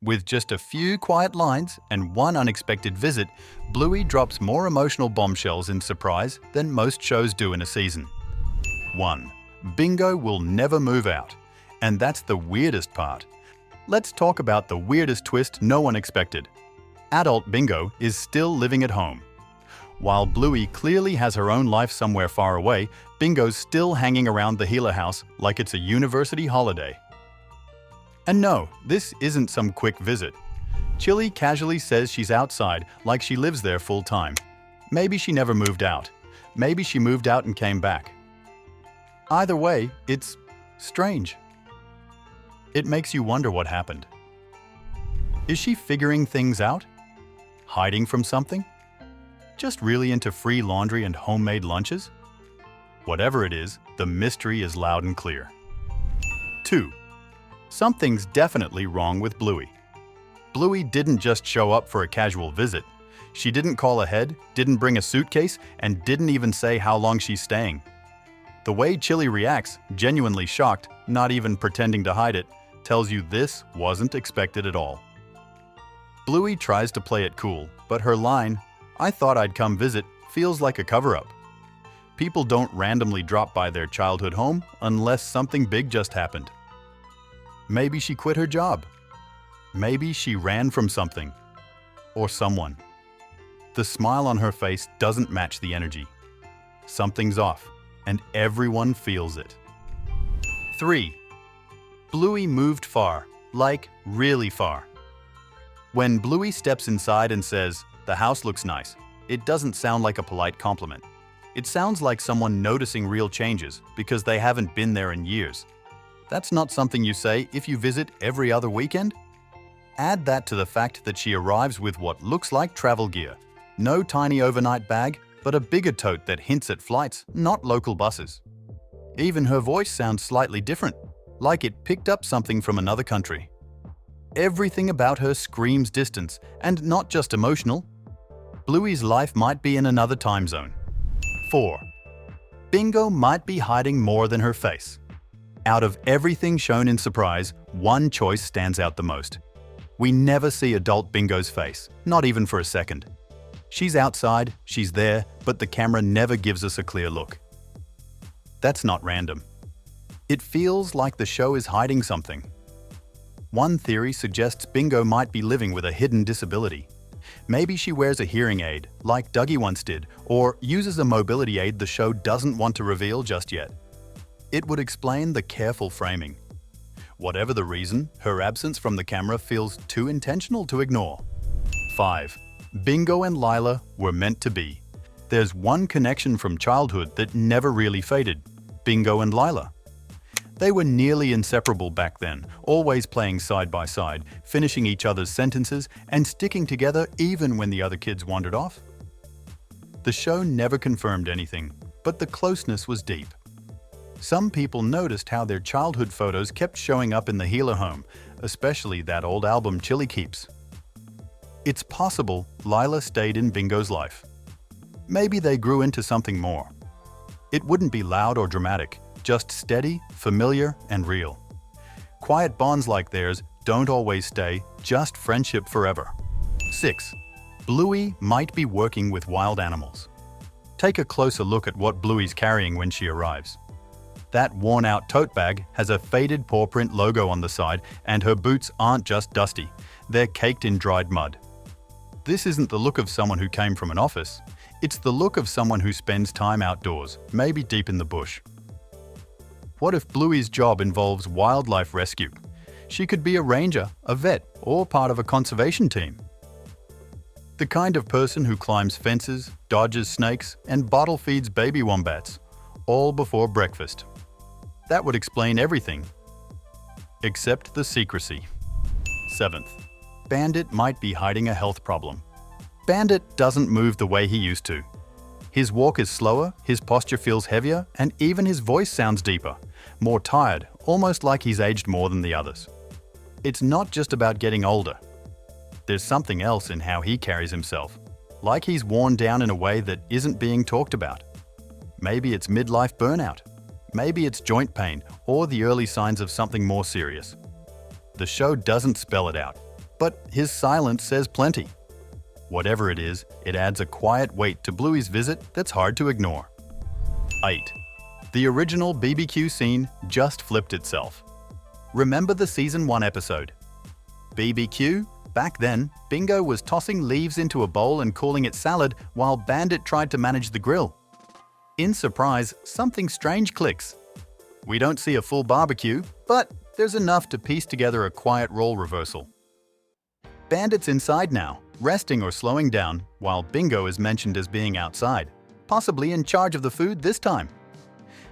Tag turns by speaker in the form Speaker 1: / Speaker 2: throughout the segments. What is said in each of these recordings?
Speaker 1: With just a few quiet lines and one unexpected visit, Bluey drops more emotional bombshells in Surprise than most shows do in a season. 1. Bingo will never move out. And that's the weirdest part. Let's talk about the weirdest twist no one expected. Adult Bingo is still living at home. While Bluey clearly has her own life somewhere far away, Bingo's still hanging around the Healer house like it's a university holiday. And no, this isn't some quick visit. Chili casually says she's outside like she lives there full time. Maybe she never moved out. Maybe she moved out and came back. Either way, it's strange. It makes you wonder what happened. Is she figuring things out? Hiding from something? Just really into free laundry and homemade lunches? Whatever it is, the mystery is loud and clear. 2. Something's definitely wrong with Bluey. Bluey didn't just show up for a casual visit. She didn't call ahead, didn't bring a suitcase, and didn't even say how long she's staying. The way Chili reacts, genuinely shocked, not even pretending to hide it, tells you this wasn't expected at all. Bluey tries to play it cool, but her line, "I thought I'd come visit," feels like a cover-up. People don't randomly drop by their childhood home unless something big just happened. Maybe she quit her job. Maybe she ran from something. Or someone. The smile on her face doesn't match the energy. Something's off, and everyone feels it. 3. Bluey moved far, like really far. When Bluey steps inside and says, "The house looks nice," it doesn't sound like a polite compliment. It sounds like someone noticing real changes because they haven't been there in years. That's not something you say if you visit every other weekend. Add that to the fact that she arrives with what looks like travel gear. No tiny overnight bag, but a bigger tote that hints at flights, not local buses. Even her voice sounds slightly different, like it picked up something from another country. Everything about her screams distance, and not just emotional. Bluey's life might be in another time zone. 4. Bingo might be hiding more than her face. Out of everything shown in Surprise, one choice stands out the most. We never see adult Bingo's face, not even for a second. She's outside, she's there, but the camera never gives us a clear look. That's not random. It feels like the show is hiding something. One theory suggests Bingo might be living with a hidden disability. Maybe she wears a hearing aid, like Douggee once did, or uses a mobility aid the show doesn't want to reveal just yet. It would explain the careful framing. Whatever the reason, her absence from the camera feels too intentional to ignore. 5. Bingo and Lila were meant to be. There's one connection from childhood that never really faded: Bingo and Lila. They were nearly inseparable back then, always playing side by side, finishing each other's sentences, and sticking together even when the other kids wandered off. The show never confirmed anything, but the closeness was deep. Some people noticed how their childhood photos kept showing up in the Healer home, especially that old album Chili keeps. It's possible Lila stayed in Bingo's life. Maybe they grew into something more. It wouldn't be loud or dramatic, just steady, familiar, and real. Quiet bonds like theirs don't always stay, just friendship forever. 6. Bluey might be working with wild animals. Take a closer look at what Bluey's carrying when she arrives. That worn-out tote bag has a faded paw print logo on the side, and her boots aren't just dusty, they're caked in dried mud. This isn't the look of someone who came from an office. It's the look of someone who spends time outdoors, maybe deep in the bush. What if Bluey's job involves wildlife rescue? She could be a ranger, a vet, or part of a conservation team. The kind of person who climbs fences, dodges snakes, and bottle feeds baby wombats, all before breakfast. That would explain everything, except the secrecy. 7th. Bandit might be hiding a health problem. Bandit doesn't move the way he used to. His walk is slower, his posture feels heavier, and even his voice sounds deeper, more tired, almost like he's aged more than the others. It's not just about getting older. There's something else in how he carries himself, like he's worn down in a way that isn't being talked about. Maybe it's midlife burnout. Maybe it's joint pain or the early signs of something more serious. The show doesn't spell it out, but his silence says plenty. Whatever it is, it adds a quiet weight to Bluey's visit that's hard to ignore. 8. The original BBQ scene just flipped itself. Remember the Season 1 episode? BBQ? Back then, Bingo was tossing leaves into a bowl and calling it salad while Bandit tried to manage the grill. In surprise, something strange clicks. We don't see a full barbecue, but there's enough to piece together a quiet role reversal. Bandit's inside now, resting or slowing down, while Bingo is mentioned as being outside, possibly in charge of the food this time.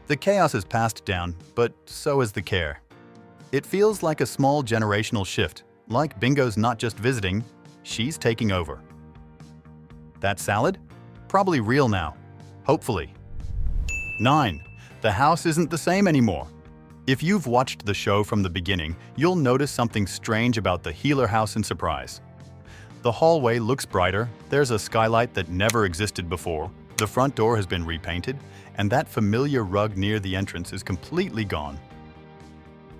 Speaker 1: The chaos has passed down, but so has the care. It feels like a small generational shift, like Bingo's not just visiting, she's taking over. That salad? Probably real now. Hopefully. 9. The house isn't the same anymore. If you've watched the show from the beginning, you'll notice something strange about the Healer house in Surprise. The hallway looks brighter, there's a skylight that never existed before, the front door has been repainted, and that familiar rug near the entrance is completely gone.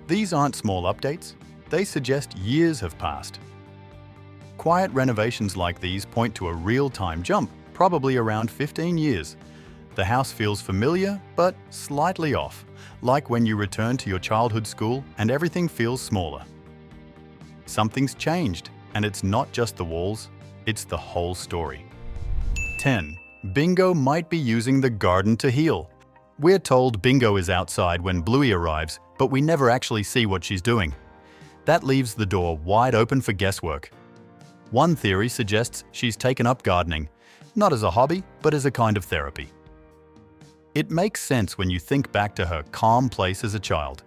Speaker 1: These aren't small updates, they suggest years have passed. Quiet renovations like these point to a real-time jump, probably around 15 years. The house feels familiar, but slightly off, like when you return to your childhood school and everything feels smaller. Something's changed, and it's not just the walls, it's the whole story. 10. Bingo might be using the garden to heal. We're told Bingo is outside when Bluey arrives, but we never actually see what she's doing. That leaves the door wide open for guesswork. One theory suggests she's taken up gardening, not as a hobby, but as a kind of therapy. It makes sense when you think back to her calm place as a child.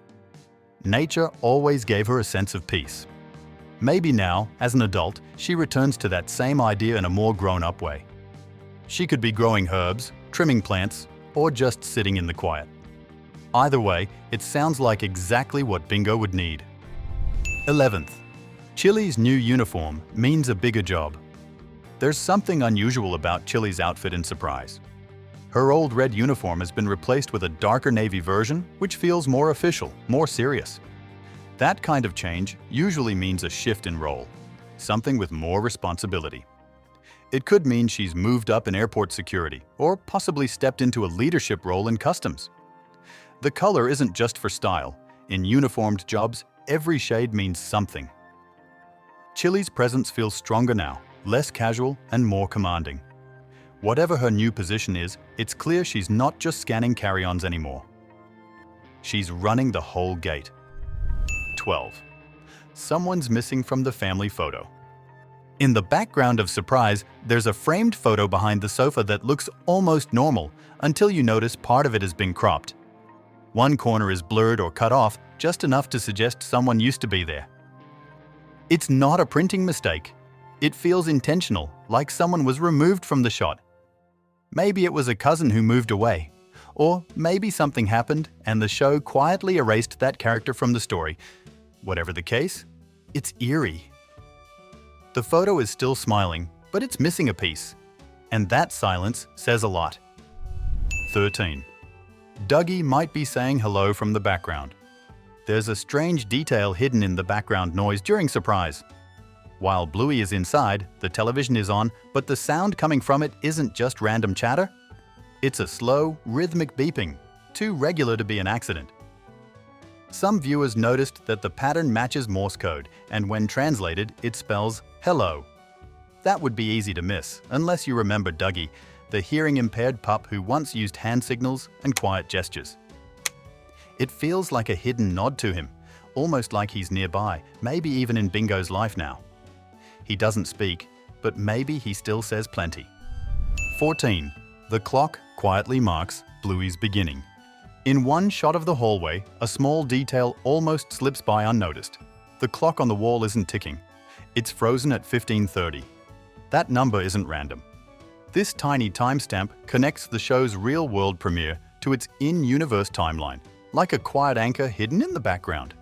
Speaker 1: Nature always gave her a sense of peace. Maybe now, as an adult, she returns to that same idea in a more grown-up way. She could be growing herbs, trimming plants, or just sitting in the quiet. Either way, it sounds like exactly what Bingo would need. 11th. Chiles' new uniform means a bigger job. There's something unusual about Chiles' outfit in Surprise. Her old red uniform has been replaced with a darker navy version, which feels more official, more serious. That kind of change usually means a shift in role, something with more responsibility. It could mean she's moved up in airport security, or possibly stepped into a leadership role in customs. The color isn't just for style. In uniformed jobs, every shade means something. Chiles' presence feels stronger now, less casual and more commanding. Whatever her new position is, it's clear she's not just scanning carry-ons anymore. She's running the whole gate. 12. Someone's missing from the family photo. In the background of Surprise, there's a framed photo behind the sofa that looks almost normal until you notice part of it has been cropped. One corner is blurred or cut off, just enough to suggest someone used to be there. It's not a printing mistake. It feels intentional, like someone was removed from the shot. Maybe it was a cousin who moved away. Or maybe something happened and the show quietly erased that character from the story. Whatever the case, it's eerie. The photo is still smiling, but it's missing a piece. And that silence says a lot. 13. Douggee might be saying hello from the background. There's a strange detail hidden in the background noise during Surprise. While Bluey is inside, the television is on, but the sound coming from it isn't just random chatter. It's a slow, rhythmic beeping, too regular to be an accident. Some viewers noticed that the pattern matches Morse code, and when translated, it spells hello. That would be easy to miss, unless you remember Douggee, the hearing-impaired pup who once used hand signals and quiet gestures. It feels like a hidden nod to him, almost like he's nearby, maybe even in Bingo's life now. He doesn't speak, but maybe he still says plenty. 14. The clock quietly marks Bluey's beginning. In one shot of the hallway, a small detail almost slips by unnoticed. The clock on the wall isn't ticking. It's frozen at 15:30. That number isn't random. This tiny timestamp connects the show's real-world premiere to its in-universe timeline, like a quiet anchor hidden in the background.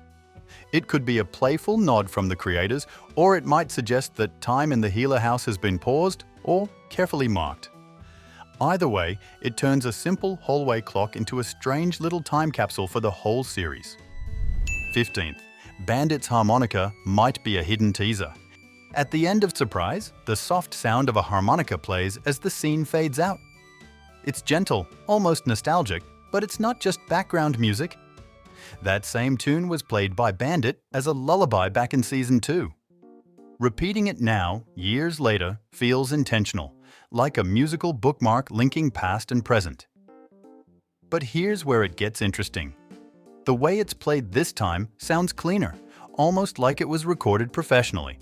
Speaker 1: It could be a playful nod from the creators, or it might suggest that time in the Healer house has been paused or carefully marked. Either way, it turns a simple hallway clock into a strange little time capsule for the whole series. 15th. Bandit's harmonica might be a hidden teaser. At the end of Surprise, the soft sound of a harmonica plays as the scene fades out. It's gentle, almost nostalgic, but it's not just background music. That same tune was played by Bandit as a lullaby back in Season 2. Repeating it now, years later, feels intentional, like a musical bookmark linking past and present. But here's where it gets interesting. The way it's played this time sounds cleaner, almost like it was recorded professionally.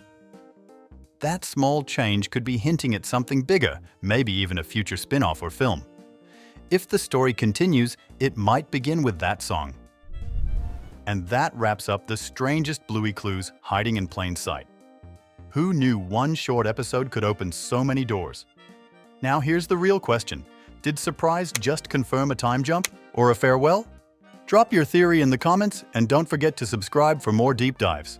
Speaker 1: That small change could be hinting at something bigger, maybe even a future spin-off or film. If the story continues, it might begin with that song. And that wraps up the strangest Bluey clues hiding in plain sight. Who knew one short episode could open so many doors? Now here's the real question. Did Surprise just confirm a time jump or a farewell? Drop your theory in the comments and don't forget to subscribe for more deep dives.